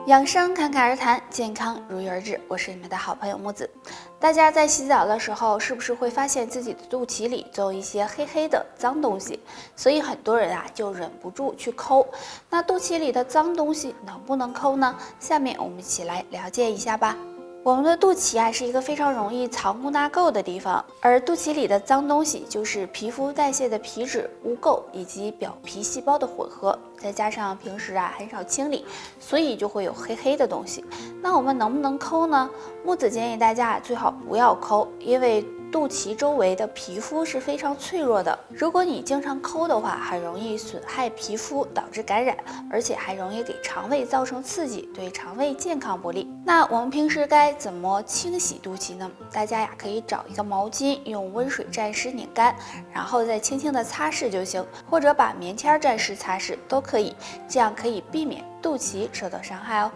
养生侃侃而谈，健康如约而至。我是你们的好朋友木子。大家在洗澡的时候，是不是会发现自己的肚脐里总有一些黑黑的脏东西？所以很多人就忍不住去抠。那肚脐里的脏东西能不能抠呢？下面我们一起来了解一下吧。我们的肚脐是一个非常容易藏污纳垢的地方，而肚脐里的脏东西就是皮肤代谢的皮脂、污垢以及表皮细胞的混合，再加上平时很少清理，所以就会有黑黑的东西。那我们能不能抠呢？木子建议大家最好不要抠，因为肚脐周围的皮肤是非常脆弱的，如果你经常抠的话，很容易损害皮肤，导致感染，而且还容易给肠胃造成刺激，对肠胃健康不利。那我们平时该怎么清洗肚脐呢？大家可以找一个毛巾，用温水蘸湿拧干，然后再轻轻的擦拭就行，或者把棉签蘸湿擦拭都可以，这样可以避免肚脐受到伤害哦。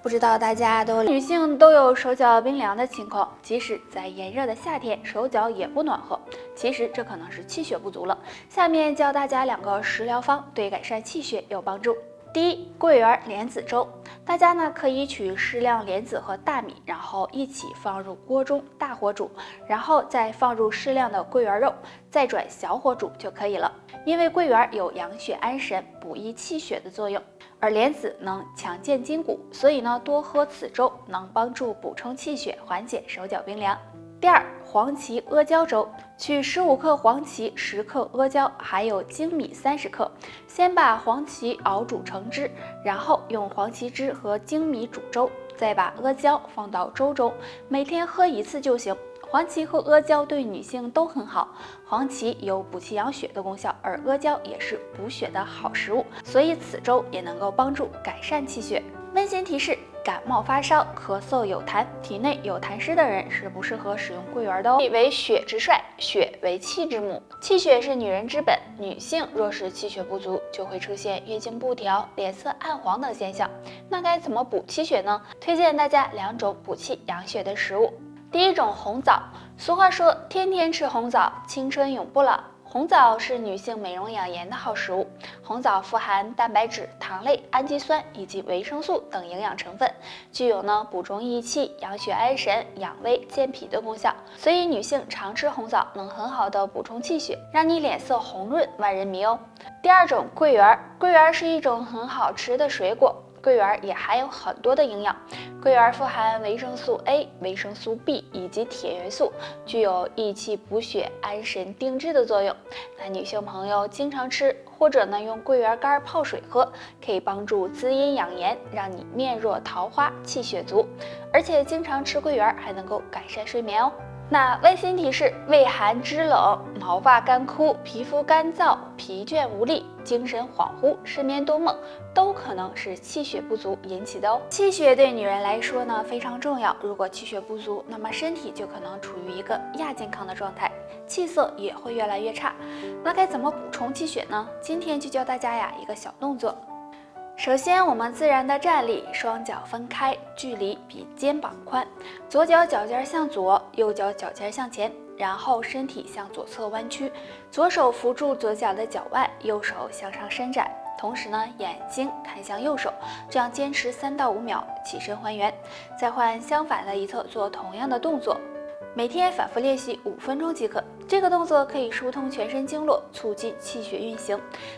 不知道大家女性都有手脚冰凉的情况，即使在炎热的夏天，手脚也不暖和。其实这可能是气血不足了。下面教大家2个食疗方，对改善气血有帮助。第一，桂圆莲子粥。大家可以取适量莲子和大米，然后一起放入锅中大火煮，然后再放入适量的桂圆肉，再转小火煮就可以了。因为桂圆有养血安神、补益气血的作用，而莲子能强健筋骨，所以多喝此粥能帮助补充气血，缓解手脚冰凉。第二，黄芪阿胶粥。取15克黄芪、10克阿胶，还有粳米30克。先把黄芪熬煮成汁，然后用黄芪汁和粳米煮粥，再把阿胶放到粥中，每天喝1次就行。黄芪和阿胶对女性都很好，黄芪有补气养血的功效，而阿胶也是补血的好食物，所以此粥也能够帮助改善气血。温馨提示：感冒发烧、咳嗽有痰、体内有痰湿的人是不适合使用桂圆的哦。气为血之帅，血为气之母，气血是女人之本。女性若是气血不足，就会出现月经不调、脸色暗黄等现象。那该怎么补气血呢？推荐大家2种补气养血的食物。第一种，红枣。俗话说，天天吃红枣，青春永不老。红枣是女性美容养颜的好食物。红枣富含蛋白质、糖类、氨基酸以及维生素等营养成分，具有补中益气、养血安神、养胃健脾的功效。所以女性常吃红枣能很好的补充气血，让你脸色红润、万人迷哦。第二种，桂圆。桂圆是一种很好吃的水果。桂圆也含有很多的营养，桂圆富含维生素 A、维生素 B 以及铁元素，具有益气补血、安神定志的作用。那女性朋友经常吃，或者用桂圆干泡水喝，可以帮助滋阴养颜，让你面若桃花，气血足。而且经常吃桂圆还能够改善睡眠哦。那温馨提示：畏寒肢冷、毛发干枯、皮肤干燥、疲倦无力、精神恍惚、失眠多梦，都可能是气血不足引起的哦。气血对女人来说非常重要，如果气血不足，那么身体就可能处于一个亚健康的状态，气色也会越来越差。那该怎么补充气血呢？今天就教大家一个小动作。首先，我们自然的站立，双脚分开，距离比肩膀宽，左脚脚尖向左，右脚脚尖向前，然后身体向左侧弯曲，左手扶住左脚的脚腕，右手向上伸展，同时眼睛看向右手，这样坚持3到5秒，起身还原，再换相反的一侧做同样的动作。每天反复练习5分钟即可。这个动作可以疏通全身经络，促进气血运行。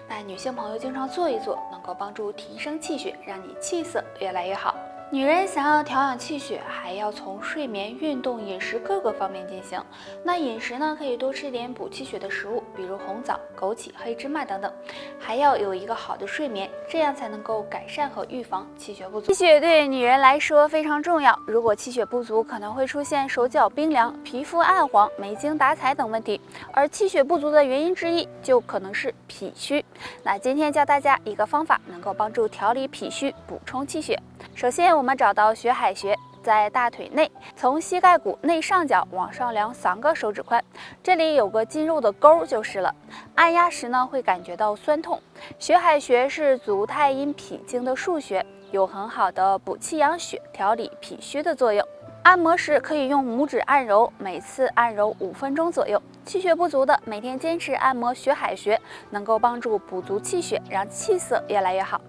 那女性朋友经常做一做，能够帮助提升气血，让你气色越来越好。女人想要调养气血，还要从睡眠、运动、饮食各个方面进行。那饮食可以多吃点补气血的食物，比如红枣、枸杞、黑芝麻等等。还要有一个好的睡眠，这样才能够改善和预防气血不足。气血对女人来说非常重要，如果气血不足，可能会出现手脚冰凉、皮肤暗黄、没精打采等问题。而气血不足的原因之一，就可能是脾虚。那今天教大家一个方法，能够帮助调理脾虚，补充气血。首先，我们找到血海穴，在大腿内，从膝盖骨内上角往上量3个手指宽，这里有个筋肉的沟就是了。按压时会感觉到酸痛。血海穴是足太阴脾经的腧穴，有很好的补气养血、调理脾虚的作用。按摩时可以用拇指按揉，每次按揉5分钟左右。气血不足的，每天坚持按摩血海穴，能够帮助补足气血，让气色越来越好。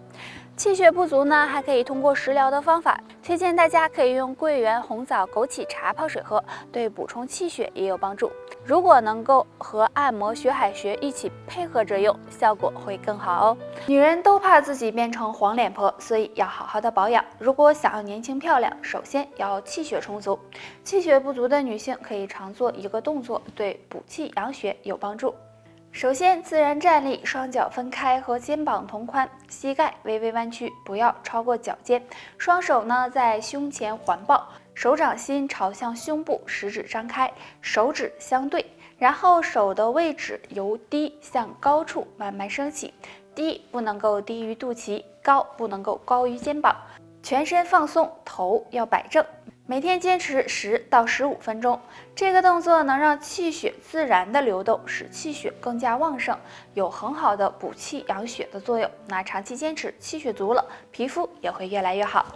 气血不足呢，还可以通过食疗的方法，推荐大家可以用桂圆、红枣、枸杞茶泡水喝，对补充气血也有帮助。如果能够和按摩、血海穴一起配合着用，效果会更好哦。女人都怕自己变成黄脸婆，所以要好好的保养。如果想要年轻漂亮，首先要气血充足。气血不足的女性可以常做一个动作，对补气养血有帮助。首先，自然站立，双脚分开和肩膀同宽，膝盖微微弯曲，不要超过脚尖。双手呢在胸前环抱，手掌心朝向胸部，食指张开，手指相对，然后手的位置由低向高处慢慢升起，低不能够低于肚脐，高不能够高于肩膀，全身放松，头要摆正。每天坚持10到15分钟，这个动作能让气血自然的流动，使气血更加旺盛，有很好的补气养血的作用。那长期坚持，气血足了，皮肤也会越来越好。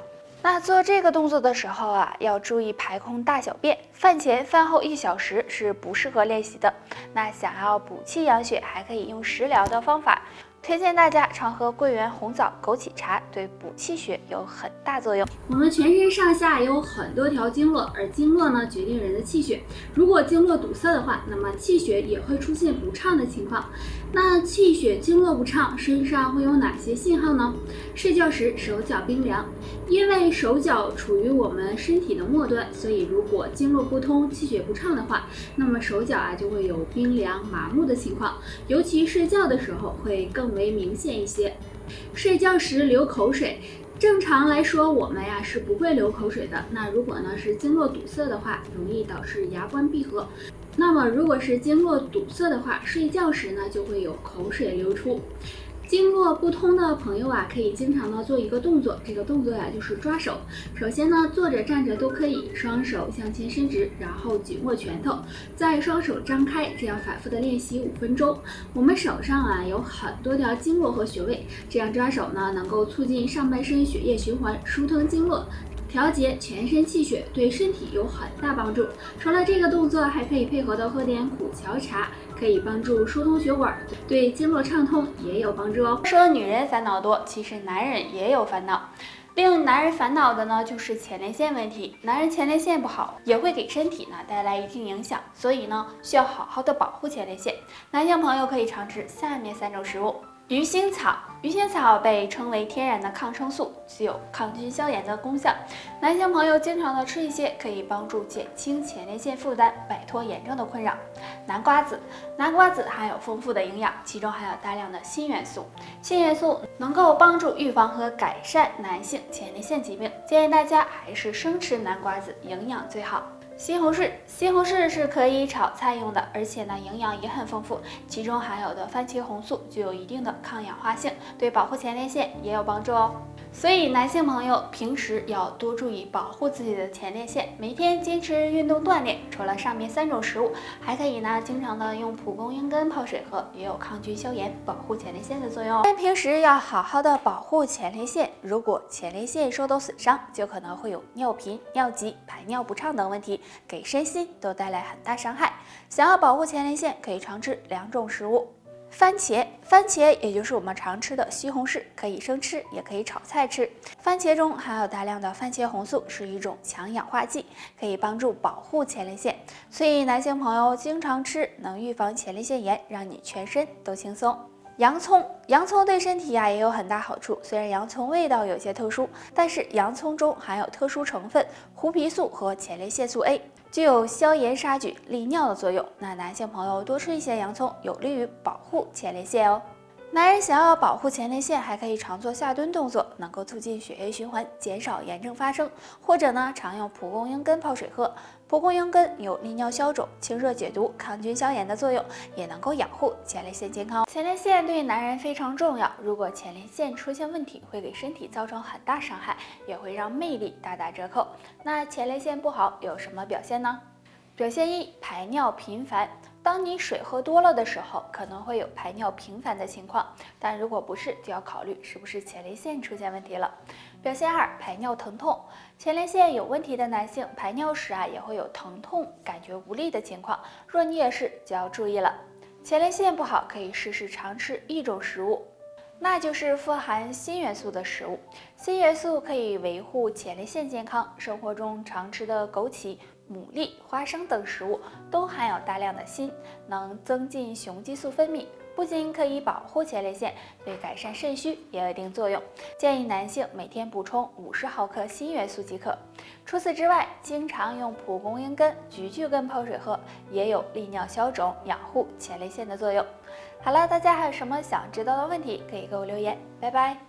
那做这个动作的时候啊，要注意排空大小便。饭前饭后1小时是不适合练习的。那想要补气养血，还可以用食疗的方法。推荐大家常喝桂圆、红枣、枸杞茶，对补气血有很大作用。我们全身上下有很多条经络，而经络呢决定人的气血。如果经络堵塞的话，那么气血也会出现不畅的情况。那气血经络不畅，身上会有哪些信号呢？睡觉时手脚冰凉，因为手脚处于我们身体的末端，所以如果经络不通、气血不畅的话，那么手脚就会有冰凉、麻木的情况，尤其睡觉的时候会更为明显一些。睡觉时流口水，正常来说我们是不会流口水的。那如果呢是经络堵塞的话，容易导致牙关闭合。那么如果是经络堵塞的话，睡觉时呢就会有口水流出。经络不通的朋友可以经常的做一个动作，这个动作就是抓手。首先呢，坐着站着都可以，双手向前伸直，然后紧握拳头，再双手张开，这样反复的练习5分钟。我们手上有很多条经络和穴位，这样抓手呢能够促进上半身血液循环，疏通经络，调节全身气血，对身体有很大帮助。除了这个动作，还可以配合的喝点苦荞茶，可以帮助疏通血管，对经络畅通也有帮助哦。说女人烦恼多，其实男人也有烦恼。令男人烦恼的呢，就是前列腺问题。男人前列腺不好，也会给身体带来一定影响，所以呢，需要好好的保护前列腺。男性朋友可以常吃下面3种食物。鱼腥草，鱼腥草被称为天然的抗生素，具有抗菌消炎的功效。男性朋友经常的吃一些，可以帮助减轻前列腺负担，摆脱炎症的困扰。南瓜子，南瓜子含有丰富的营养，其中含有大量的锌元素。锌元素能够帮助预防和改善男性前列腺疾病，建议大家还是生吃南瓜子，营养最好。西红柿，西红柿是可以炒菜用的，而且呢营养也很丰富，其中含有的番茄红素具有一定的抗氧化性，对保护前列腺也有帮助哦。所以男性朋友平时要多注意保护自己的前列腺，每天坚持运动锻炼。除了上面3种食物，还可以经常的用蒲公英根泡水喝，也有抗菌消炎、保护前列腺的作用。但平时要好好的保护前列腺，如果前列腺受到损伤，就可能会有尿频、尿急、排尿不畅等问题，给身心都带来很大伤害。想要保护前列腺，可以常吃2种食物。番茄，番茄也就是我们常吃的西红柿，可以生吃，也可以炒菜吃。番茄中含有大量的番茄红素，是一种强氧化剂，可以帮助保护前列腺。所以男性朋友经常吃，能预防前列腺炎，让你全身都轻松。洋葱，洋葱对身体也有很大好处。虽然洋葱味道有些特殊，但是洋葱中含有特殊成分胡皮素和前列腺素 A， 具有消炎杀菌、利尿的作用。那男性朋友多吃一些洋葱，有利于保护前列腺哦。男人想要保护前列腺，还可以常做下蹲动作，能够促进血液循环，减少炎症发生。或者常用蒲公英根泡水喝。蒲公英根有利尿消肿、清热解毒、抗菌消炎的作用，也能够养护前列腺健康。前列腺对男人非常重要，如果前列腺出现问题，会给身体造成很大伤害，也会让魅力大打折扣。那前列腺不好有什么表现呢？表现1：排尿频繁。当你水喝多了的时候，可能会有排尿频繁的情况，但如果不是，就要考虑是不是前列腺出现问题了。表现2：排尿疼痛。前列腺有问题的男性排尿时也会有疼痛、感觉无力的情况，若你也是，就要注意了。前列腺不好，可以试试常吃1种食物。那就是富含锌元素的食物。锌元素可以维护前列腺健康，生活中常吃的枸杞、牡蛎、花生等食物都含有大量的锌，能增进雄激素分泌，不仅可以保护前列腺，对改善肾虚也有一定作用。建议男性每天补充50毫克锌元素即可。除此之外，经常用蒲公英根、菊苣根泡水喝，也有利尿消肿、养护前列腺的作用。好了，大家还有什么想知道的问题，可以给我留言。拜拜。